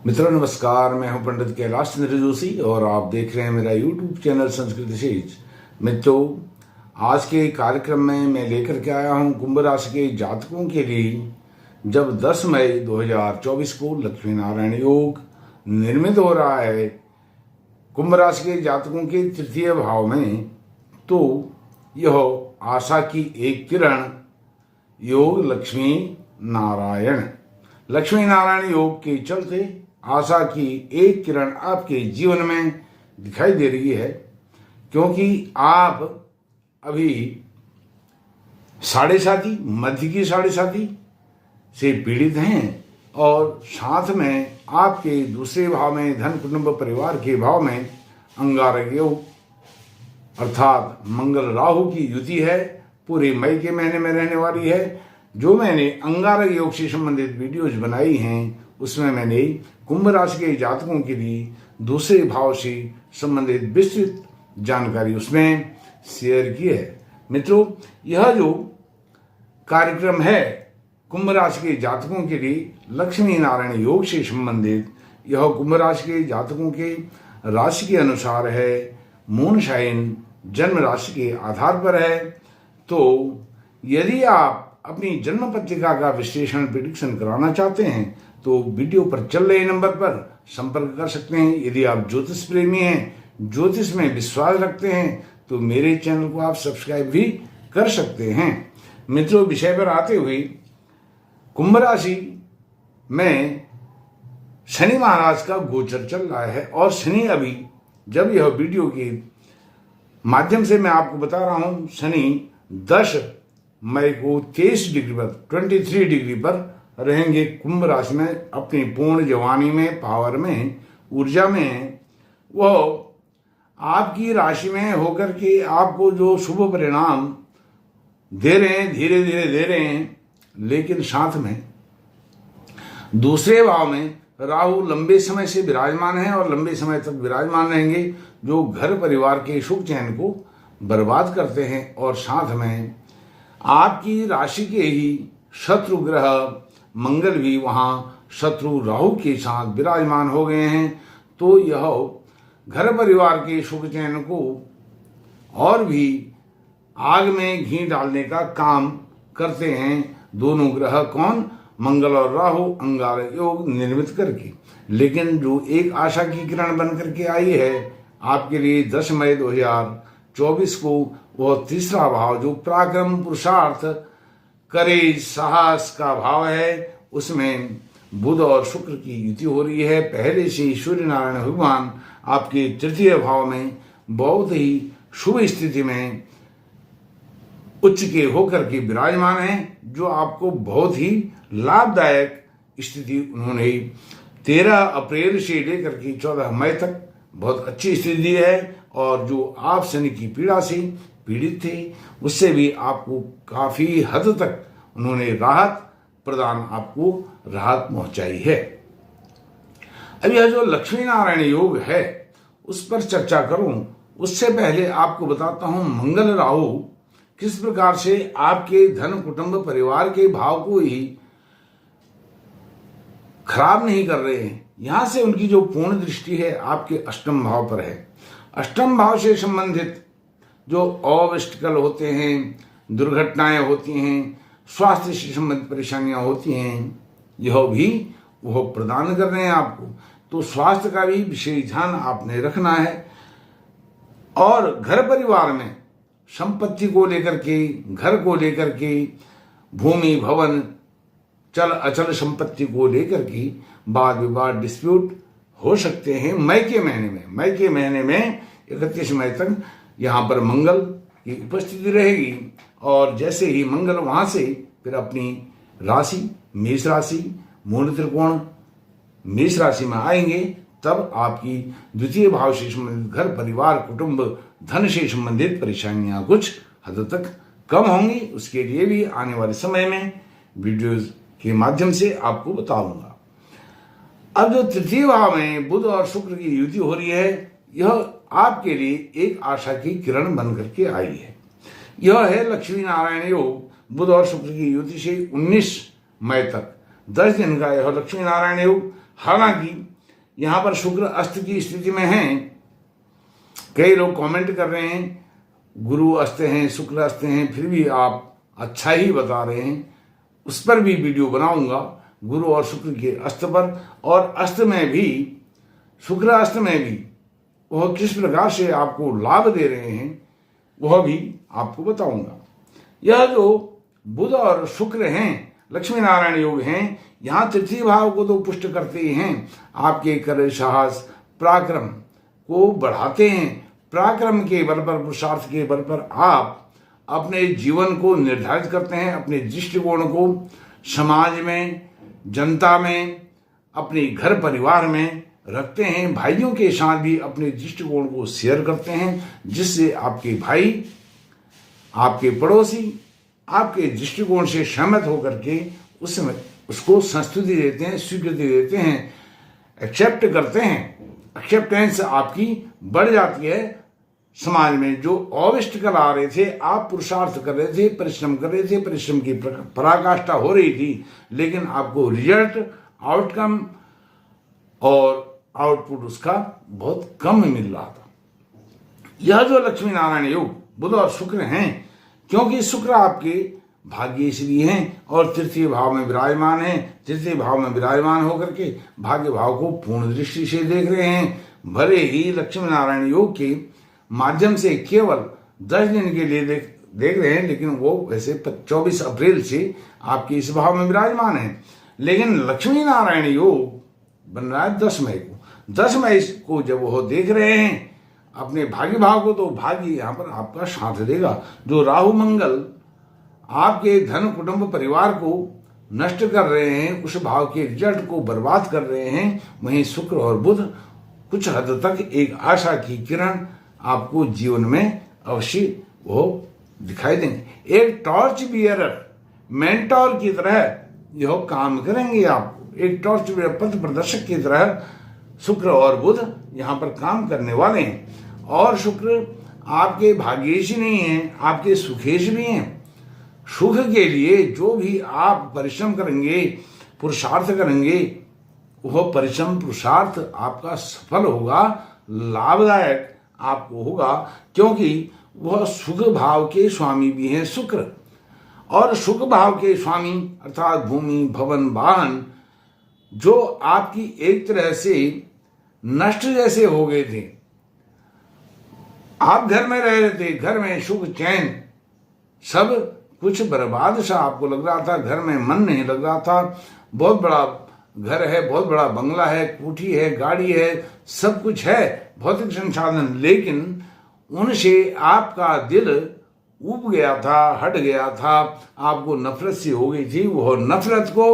मित्रों नमस्कार, मैं हूं पंडित कैलाश चंद्र जोशी और आप देख रहे हैं मेरा यूट्यूब चैनल संस्कृत सेज। मित्रों, आज के कार्यक्रम में मैं लेकर के आया हूं कुंभ राशि के जातकों के लिए जब 10 मई 2024 को लक्ष्मी नारायण योग निर्मित हो रहा है कुंभ राशि के जातकों के तृतीय भाव में, तो यह आशा की एक किरण योग लक्ष्मी नारायण योग के चलते आशा की एक किरण आपके जीवन में दिखाई दे रही है, क्योंकि आप अभी साढ़े साथी मध्य की साढ़े साथी से पीड़ित हैं और साथ में आपके दूसरे भाव में धन कुटुंब परिवार के भाव में अंगारक योग अर्थात मंगल राहु की युति है, पूरे मई के महीने में रहने वाली है। जो मैंने अंगारक योग से संबंधित वीडियोज बनाई हैं उसमें मैंने कुंभ राशि के जातकों के लिए दूसरे भाव से संबंधित विस्तृत जानकारी उसमें शेयर की है। मित्रों, यह जो कार्यक्रम है कुंभ राशि के जातकों के लिए लक्ष्मी नारायण योग से संबंधित, यह कुंभ राशि के जातकों के राशि के अनुसार है, मून साइन जन्म राशि के आधार पर है। तो यदि आप अपनी जन्म पत्रिका का विश्लेषण प्रेडिक्शन कराना चाहते हैं तो वीडियो पर चल रहे नंबर पर संपर्क कर सकते हैं। यदि आप ज्योतिष प्रेमी हैं, ज्योतिष में विश्वास रखते हैं, तो मेरे चैनल को आप सब्सक्राइब भी कर सकते हैं। मित्रों, विषय पर आते हुए कुंभ राशि में शनि महाराज का गोचर चल रहा है और शनि अभी जब यह वीडियो के माध्यम से मैं आपको बता रहा हूं, शनि 10 मई को 23 डिग्री पर रहेंगे कुंभ राशि में, अपनी पूर्ण जवानी में, पावर में, ऊर्जा में। वो आपकी राशि में होकर के आपको जो शुभ परिणाम दे रहे हैं, धीरे धीरे दे रहे हैं, लेकिन साथ में दूसरे भाव में राहु लंबे समय से विराजमान है और लंबे समय तक विराजमान रहेंगे, जो घर परिवार के सुख चैन को बर्बाद करते हैं। और साथ में आपकी राशि के ही शत्रु ग्रह मंगल भी वहां शत्रु राहु के साथ विराजमान हो गए हैं, तो यह घर परिवार के सुख चैन को और भी आग में घी डालने का काम करते हैं। दोनों ग्रह कौन? मंगल और राहु अंगारक योग निर्मित करके। लेकिन जो एक आशा की किरण बन करके आई है आपके लिए 10 मई 2024 को, वह तीसरा भाव जो पराक्रम पुरुषार्थ करेज साहस का भाव है, उसमें बुध और शुक्र की युति हो रही है। पहले से सूर्य नारायण भगवान आपके तृतीय भाव में बहुत ही शुभ स्थिति में उच्च के होकर के विराजमान है, जो आपको बहुत ही लाभदायक स्थिति उन्होंने 13 अप्रैल से लेकर के 14 मई तक बहुत अच्छी स्थिति है। और जो आप शनि की पीड़ा से पीड़ित थे उससे भी आपको काफी हद तक उन्होंने राहत पहुंचाई है। अब यह जो लक्ष्मी नारायण योग है उस पर चर्चा करूं उससे पहले आपको बताता हूं मंगल राहु किस प्रकार से आपके धन कुटुंब परिवार के भाव को ही खराब नहीं कर रहे हैं। यहां से उनकी जो पूर्ण दृष्टि है आपके अष्टम भाव पर है। अष्टम भाव से संबंधित जो ऑब्स्टिकल होते हैं, दुर्घटनाएं होती हैं, स्वास्थ्य से संबंधित परेशानियां होती हैं, यह भी वह प्रदान कर रहे हैं आपको। तो स्वास्थ्य का भी विशेष ध्यान आपने रखना है। और घर परिवार में संपत्ति को लेकर के, घर को लेकर के, भूमि भवन चल अचल संपत्ति को लेकर के वाद विवाद डिस्प्यूट हो सकते हैं। मई के महीने में 31 मई तक यहाँ पर मंगल की उपस्थिति रहेगी और जैसे ही मंगल वहां से फिर अपनी राशि मेष राशि, मूल त्रिकोण मेष राशि में आएंगे, तब आपकी द्वितीय भाव से संबंधित घर परिवार कुटुंब धन से संबंधित परेशानियां कुछ हद तक कम होंगी। उसके लिए भी आने वाले समय में वीडियोज के माध्यम से आपको बताऊंगा। अब जो तृतीय भाव में बुध और शुक्र की युति हो रही है, यह आपके लिए एक आशा की किरण बन करके आई है। यह है लक्ष्मी नारायण योग। बुध और शुक्र की युति से 19 मई तक 10 दिन का यह लक्ष्मी नारायण योग। हालांकि यहाँ पर शुक्र अस्त की स्थिति में है। कई लोग कमेंट कर रहे हैं गुरु अस्त हैं, शुक्र अस्त हैं, फिर भी आप अच्छा ही बता रहे हैं। उस पर भी वीडियो बनाऊंगा, गुरु और शुक्र के अस्त पर, और अस्त में भी, शुक्र अस्त में भी वह किस प्रकार से आपको लाभ दे रहे हैं वह भी आपको बताऊंगा। यह जो बुध और शुक्र हैं, लक्ष्मी नारायण योग हैं, यहाँ तृतीय भाव को तो पुष्ट करते ही हैं, आपके कर साहस पराक्रम को बढ़ाते हैं। पराक्रम के बल पर, पुरुषार्थ के बल पर आप अपने जीवन को निर्धारित करते हैं, अपने दृष्टिकोण को समाज में, जनता में, अपने घर परिवार में रखते हैं। भाइयों के साथ भी अपने दृष्टिकोण को शेयर करते हैं, जिससे आपके भाई, आपके पड़ोसी आपके दृष्टिकोण से सहमत होकर के उसको संस्तुति देते हैं, स्वीकृति देते हैं, एक्सेप्ट करते हैं। एक्सेप्टेंस आपकी बढ़ जाती है समाज में। जो ऑब्स्टिकल आ रहे थे, आप पुरुषार्थ कर रहे थे, परिश्रम कर रहे थे, परिश्रम की पराकाष्ठा हो रही थी, लेकिन आपको रिजल्ट, आउटकम और आउटपुट उसका बहुत कम मिल रहा था। यह जो लक्ष्मी नारायण योग बुध और शुक्र हैं, क्योंकि शुक्र आपके भाग्यश्री हैं और तृतीय भाव में विराजमान हैं, तृतीय भाव में विराजमान होकर के भाग्य भाव को पूर्ण दृष्टि से देख रहे हैं। भले ही लक्ष्मी नारायण योग के माध्यम से केवल 10 दिन के लिए देख रहे हैं, लेकिन वो वैसे 24 अप्रैल से आपके इस भाव में विराजमान है। लेकिन लक्ष्मी नारायण योग बन रहा है 10 मई को। 10 मई को जब वो देख रहे हैं अपने भाग्य भाव को, तो भाग्य यहाँ पर आपका साथ देगा। जो राहु मंगल आपके धन कुटुंब परिवार को नष्ट कर रहे हैं, उस भाव के रिजल्ट को बर्बाद कर रहे हैं, वहीं शुक्र और बुध कुछ हद तक एक आशा की किरण आपको जीवन में अवश्य वो दिखाई देंगे। एक टॉर्च बियरर, मेंटोर की तरह यह काम करेंगे आपको। एक टॉर्च बियरर, पथ प्रदर्शक की तरह शुक्र और बुध यहाँ पर काम करने वाले हैं। और शुक्र आपके भाग्येश नहीं है, आपके सुखेश भी हैं। सुख के लिए जो भी आप परिश्रम करेंगे, पुरुषार्थ करेंगे, वह परिश्रम पुरुषार्थ आपका सफल होगा, लाभदायक आपको होगा, क्योंकि वह सुख भाव के स्वामी भी हैं शुक्र। और सुख भाव के स्वामी अर्थात भूमि, भवन, वाहन जो आपकी एक तरह से नष्ट जैसे हो गए थे, आप घर में रह रहे थे, घर में सुख चैन सब कुछ बर्बाद सा आपको लग रहा था, घर में मन नहीं लग रहा था। बहुत बड़ा घर है, बहुत बड़ा बंगला है, कोठी है, गाड़ी है, सब कुछ है, भौतिक संसाधन, लेकिन उनसे आपका दिल उब गया था, हट गया था, आपको नफरत सी हो गई थी। वह नफरत को,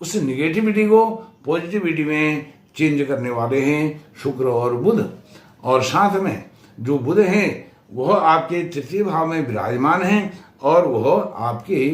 उस निगेटिविटी को पॉजिटिविटी में चेंज करने वाले हैं शुक्र और बुध। और साथ में जो बुध हैं वह आपके तृतीय भाव में विराजमान हैं और वह आपके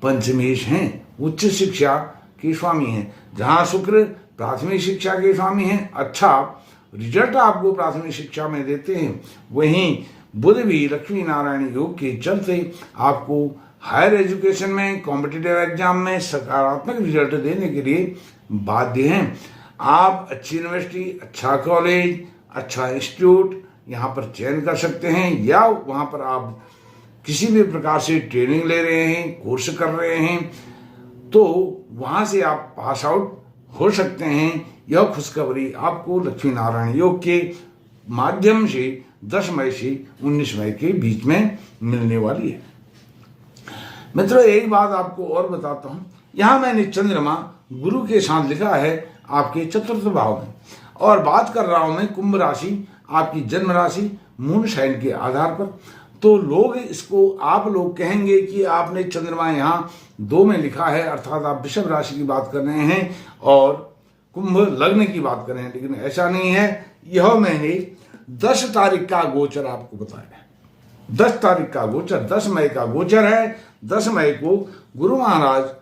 पंचमेश हैं, उच्च शिक्षा के स्वामी हैं। जहां शुक्र प्राथमिक शिक्षा के स्वामी हैं, अच्छा रिजल्ट आपको प्राथमिक शिक्षा में देते हैं, वहीं बुध भी लक्ष्मी नारायण योग के चलते आपको हायर एजुकेशन में, कॉम्पिटिटिव एग्जाम में सकारात्मक रिजल्ट देने के लिए बाध्य हैं। आप अच्छी यूनिवर्सिटी, अच्छा कॉलेज, अच्छा इंस्टीट्यूट यहाँ पर चयन कर सकते हैं, या वहाँ पर आप किसी भी प्रकार से ट्रेनिंग ले रहे हैं, कोर्स कर रहे हैं, तो वहाँ से आप पास आउट हो सकते हैं। यह खुशखबरी आपको लक्ष्मी नारायण योग के माध्यम से 10 मई से 19 मई के बीच में मिलने वाली है। मित्रों, एक बात आपको और बताता हूँ, यहाँ मैंने चंद्रमा गुरु के साथ लिखा है आपके चतुर्थ भाव में, और बात कर रहा हूं मैं कुंभ राशि, आपकी जन्म राशि मून साइन के आधार पर। तो लोग इसको, आप लोग कहेंगे कि आपने चंद्रमा यहाँ 2 में लिखा है, अर्थात आप वृषभ राशि की बात कर रहे हैं और कुंभ लग्न की बात कर रहे हैं, लेकिन ऐसा नहीं है। यह मैंने 10 तारीख का गोचर आपको बताया है। 10 तारीख का गोचर, 10 मई का गोचर है। 10 मई को गुरु महाराज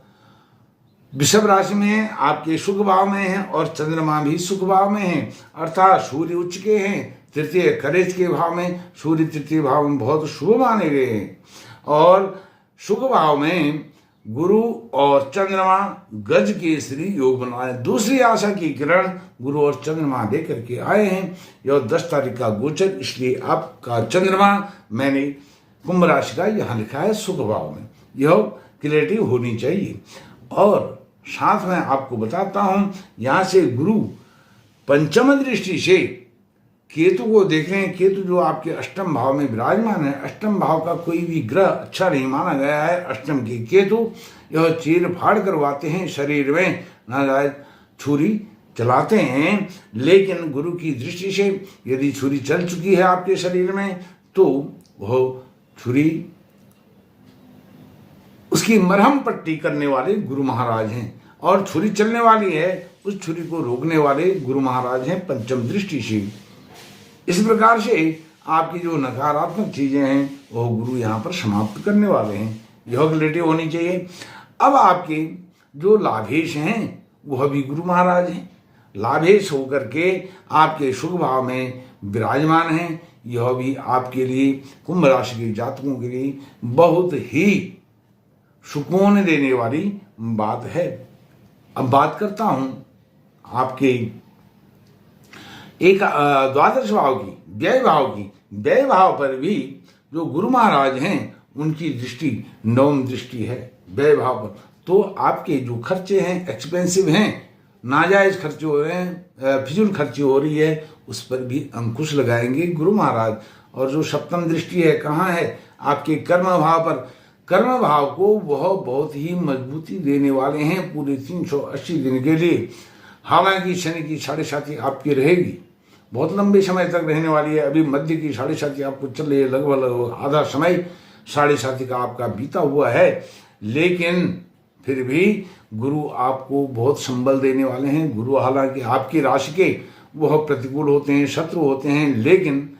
वृषभ राशि में है, आपके सुख भाव में हैं, और चंद्रमा भी सुख भाव में हैं, अर्थात सूर्य उच्च के हैं, तृतीय करेज के भाव में। सूर्य तृतीय भाव में बहुत शुभ माने गए हैं, और सुख भाव में गुरु और चंद्रमा गज केसरी योग बनाए। दूसरी आशा की किरण गुरु और चंद्रमा लेकर के आए हैं। यह 10 तारीख का गोचर, इसलिए आपका चंद्रमा मैंने कुंभ राशि का यहाँ लिखा है सुख भाव में। यह क्लियरिटी होनी चाहिए। और साथ में आपको बताता हूं, यहां से गुरु पंचम दृष्टि से केतु को देख रहे हैं। केतु जो आपके अष्टम भाव में विराजमान है। अष्टम भाव का कोई भी ग्रह अच्छा नहीं माना गया है। अष्टम के केतु यह चीर फाड़ करवाते हैं, शरीर में नाजायज छुरी चलाते हैं। लेकिन गुरु की दृष्टि से यदि छुरी चल चुकी है आपके शरीर में तो वह छुरी उसकी मरहम पट्टी करने वाले गुरु महाराज हैं। और छुरी चलने वाली है, उस छुरी को रोकने वाले गुरु महाराज हैं पंचम दृष्टि से। इस प्रकार से आपकी जो नकारात्मक चीजें हैं वो गुरु यहाँ पर समाप्त करने वाले हैं। यह रिलेटिव होनी चाहिए। अब आपके जो लाभेश हैं वह भी गुरु महाराज हैं। लाभेश होकर के आपके शुभ भाव में विराजमान हैं। यह भी आपके लिए कुंभ राशि के जातकों के लिए बहुत ही सुकून देने वाली बात है। अब बात करता हूं आपके एक द्वादश भाव की, व्यय भाव की। व्यय भाव पर भी जो गुरु महाराज हैं उनकी दृष्टि नवम दृष्टि है व्यय भाव पर। तो आपके जो खर्चे हैं, एक्सपेंसिव हैं, नाजायज खर्चे हो रहे हैं, फिजूल खर्ची हो रही है, उस पर भी अंकुश लगाएंगे गुरु महाराज। और जो सप्तम दृष्टि है कहाँ है? आपके कर्म भाव पर। कर्म भाव को वह बहुत ही मजबूती देने वाले हैं पूरे 380 दिन के लिए। हालांकि शनि की 7.5 आपकी रहेगी, बहुत लंबे समय तक रहने वाली है। अभी मध्य की 7.5 आपको चल रही है, लगभग आधा समय 7.5 का आपका बीता हुआ है। लेकिन फिर भी गुरु आपको बहुत संबल देने वाले हैं। गुरु हालांकि आपकी राशि के वह प्रतिकूल होते हैं, शत्रु होते हैं, लेकिन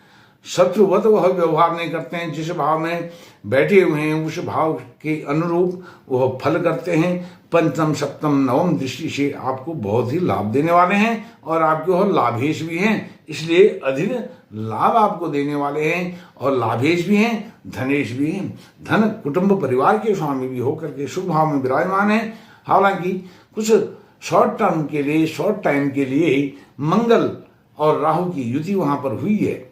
शत्रुवत वह व्यवहार नहीं करते हैं। जिस भाव में बैठे हुए हैं उस भाव के अनुरूप वह फल करते हैं। पंचम सप्तम नवम दृष्टि से आपको बहुत ही लाभ देने वाले हैं और आपके वह लाभेश भी हैं, इसलिए अधिक लाभ आपको देने वाले हैं। और लाभेश भी हैं, धनेश भी हैं। धन कुटुंब परिवार के स्वामी भी होकर के शुभ भाव में विराजमान है। हालांकि कुछ शॉर्ट टर्म के लिए, शॉर्ट टाइम के लिए मंगल और राहु की युति वहां पर हुई है।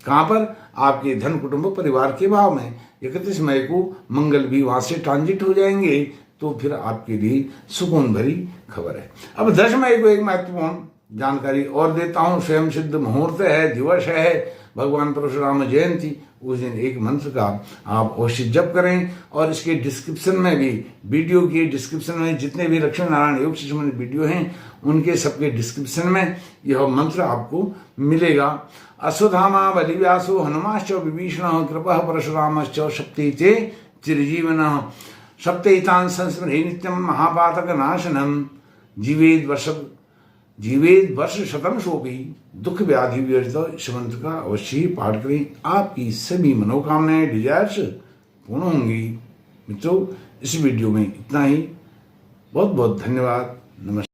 कहां पर? आपके धन कुटुंब परिवार के भाव में। 31 मई को मंगल भी वहां से ट्रांजिट हो जाएंगे, तो फिर आपके लिए सुकून भरी खबर है। अब 10 मई को एक महत्वपूर्ण जानकारी और देता हूं। स्वयं सिद्ध मुहूर्त है, दिवस है, भगवान परशुराम जयंती। उस दिन एक मंत्र का आप अवश्य जप करें। और इसके डिस्क्रिप्शन में भी, वीडियो के डिस्क्रिप्शन में जितने भी लक्ष्मी नारायण योग से संबंधित वीडियो हैं उनके सबके डिस्क्रिप्शन में यह मंत्र आपको मिलेगा। अश्वत्थामा बलिव्यासो हनुमाश्च विभीषण कृपः परशुरामश्च सप्तैते चिरजीवनः सप्तैतान् संस्मृहि नित्यं महापातक नाशनम जीवेद वर्ष शतम शोभी दुख व्याधि व्यर्थ। इस मंत्र का अवश्य ही पाठ करें। आपकी सभी मनोकामनाएं, डिजायर्स पूर्ण होंगी। मित्रों, इस वीडियो में इतना ही। बहुत बहुत धन्यवाद। नमस्कार।